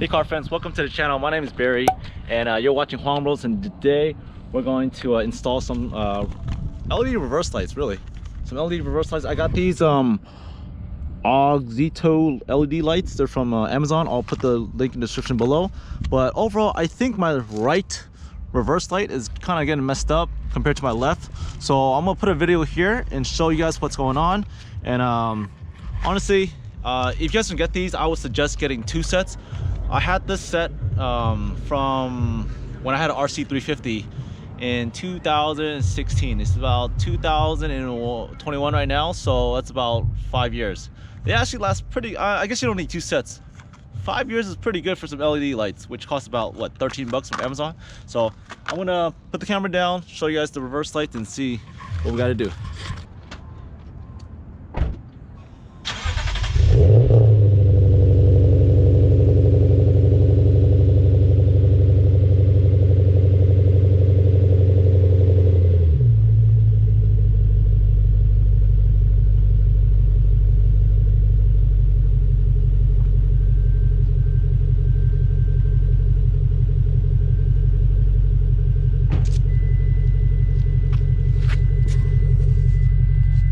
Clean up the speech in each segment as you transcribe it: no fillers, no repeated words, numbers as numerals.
Hey car friends, welcome to the channel. My name is Barry and you're watching Huang, and today we're going to install some LED reverse lights, really. Some LED reverse lights. I got these ARK LED lights. They're from Amazon. I'll put the link in the description below. But overall, I think my right reverse light is kind of getting messed up compared to my left. So I'm gonna put a video here and show you guys what's going on. And honestly, if you guys can get these, I would suggest getting 2 sets. I had this set from when I had an RC350 in 2016. It's about 2021 right now, so that's about 5 years. They actually last pretty, I guess you don't need 2 sets. 5 years is pretty good for some LED lights, which cost about, what, 13 bucks from Amazon. So I'm gonna put the camera down, show you guys the reverse lights and see what we gotta do.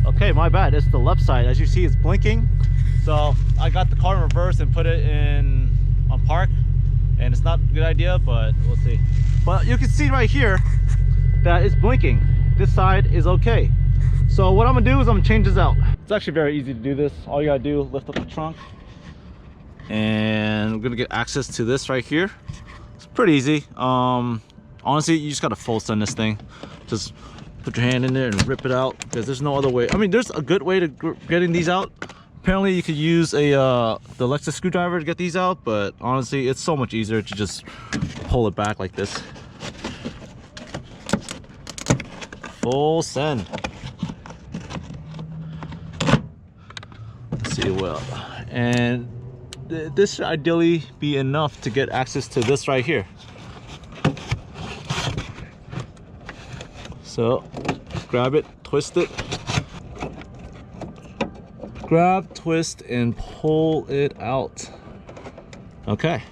Okay, my bad, it's the left side. As you see, it's blinking. So I got the car in reverse and put it in on park, and it's not a good idea, but we'll see. But you can see right here that it's blinking. This side is okay. So what I'm gonna do is I'm gonna change this out. It's actually very easy to do this. All you gotta do, lift up the trunk, and we're gonna get access to this right here. It's pretty easy. Honestly, you just gotta full send this thing. Just put your hand in there and rip it out, because there's no other way. I mean, there's a good way to getting these out. Apparently you could use a the LEXUS screwdriver to get these out, but honestly it's so much easier to just pull it back like this. Full send. Let's see, well, and this should ideally be enough to get access to this right here. So grab it, twist it, grab, twist, and pull it out. Okay,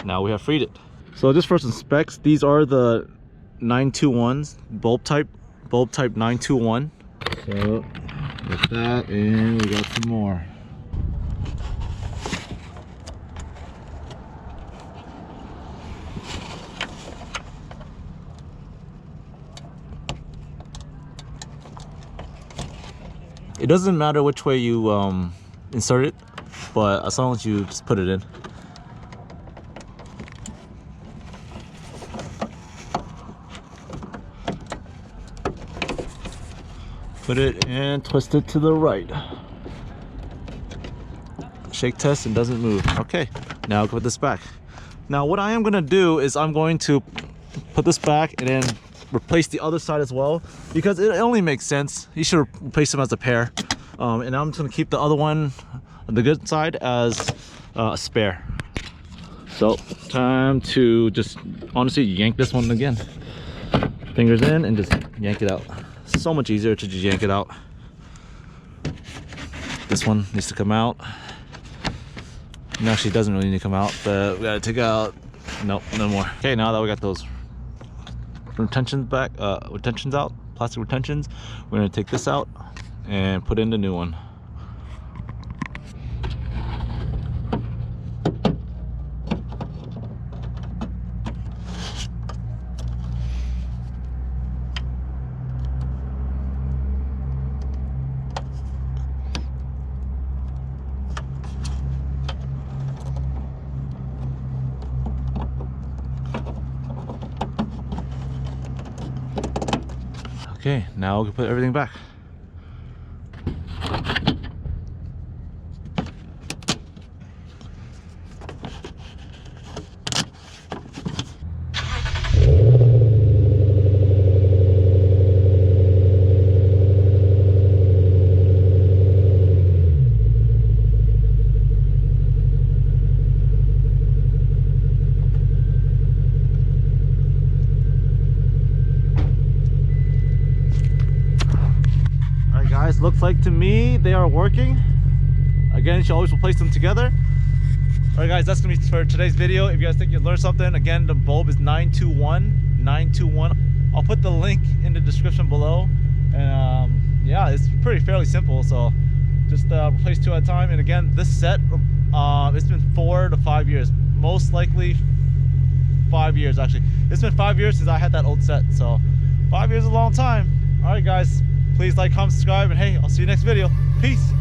now we have freed it. So just for some specs, these are the 921s, bulb type 921. So with that, and we got some more. It doesn't matter which way you insert it, but as long as you just put it in. Put it and twist it to the right. Shake test and doesn't move. Okay, now I'll put this back. Now what I am gonna do is I'm going to put this back and then replace the other side as well, because it only makes sense. You should replace them as a pair. And I'm just gonna keep the other one, the good side, as a spare. So time to just honestly yank this one again. Fingers in and just yank it out. So much easier to just yank it out. This one needs to come out. And actually it doesn't really need to come out, but we gotta take out, nope, no more. Okay, now that we got those retentions back, retentions out, plastic retentions, we're gonna take this out and put in the new one. Okay, now we can put everything back. Looks like to me they are working. Again, you should always replace them together. All right, guys, that's gonna be for today's video. If you guys think you learned something, again, the bulb is 921. I'll put the link in the description below. And yeah, it's fairly simple. So just replace 2 at a time. And again, this set, it's been 4 to 5 years, most likely 5 years actually. It's been 5 years since I had that old set, so 5 years is a long time. All right, guys, please like, comment, subscribe, and hey, I'll see you next video. Peace.